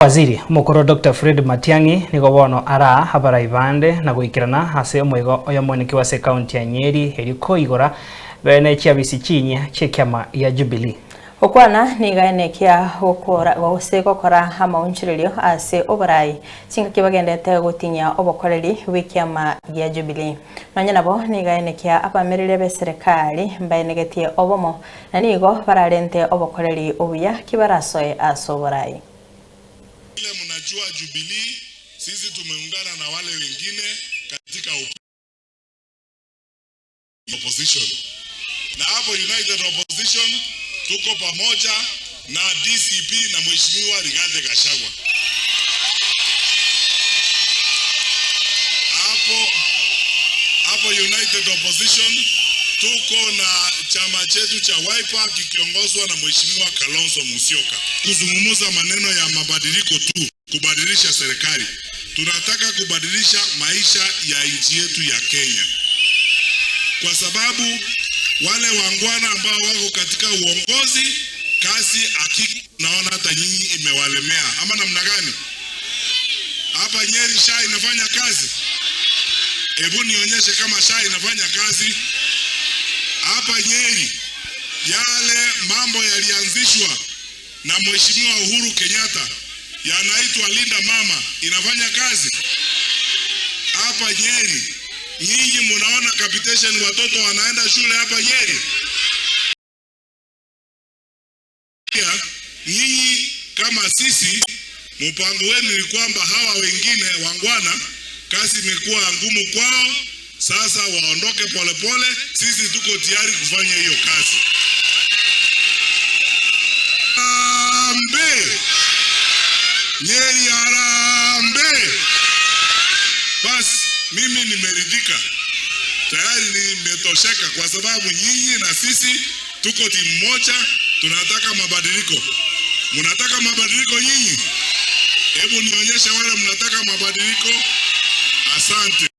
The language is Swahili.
Waziri mukuru Dr. Fred Matiang'i nigo bono ara habara ibande na guikirana ase omwego oyo mweneki wase county ya Nyeri eriko igora bene chiabisi chinya chekiama ya Jubilee. Okwana nigaene kia gukora amaunchirilio ase obarai singa kibagendete gutinya obokoreri wikiama ya Jubilee nanya nabo nigaene kia abamerire be serikali mbaenegetie obomo na nigo bararente obokoreri obuya kibarasoe asoborai. Ile mnajua Jubilee sisi tumeungana na wale wengine katika opposition. Na hapo United Opposition tuko pamoja na DCP na Mheshimiwa Rigathi Gachagua. Hapo United Opposition tuko na chama chetu cha Wiper kikiongozwa na Mheshimiwa Kalonzo Musyoka. Kuzungumza maneno ya mabadiliko tu, kubadilisha serikali. Tunataka kubadilisha maisha ya nchi yetu ya Kenya. Kwa sababu wale wangwana ambao wako katika uongozi, kazi hakika naona hata nyinyi imewalemea. Ama namna gani? Hapa Nyeri SHA inafanya kazi. Hebu nionyeshe kama SHA inafanya kazi. Hapa Nyeri yale mambo yalianzishwa na Mheshimiwa Uhuru Kenyatta yanaitwa Linda Mama inafanya kazi. Hapa Nyeri nyinyi mnaona capitation watoto wanaenda shule hapa Nyeri. Nyinyi kama sisi mpango wenu ni kwamba hawa wengine wangwana kazi imekuwa ngumu kwao, sasa waondoke polepole, sisi tuko tayari kufanya hiyo kazi. Nyeri Harambee! Basi mimi nimeridhika. Tayari nimetosheka kwa sababu nyinyi na sisi tuko timu moja, tunataka mabadiliko. Mnataka mabadiliko nyinyi? Hebu nionyeshe wale mnataka mabadiliko. Asante.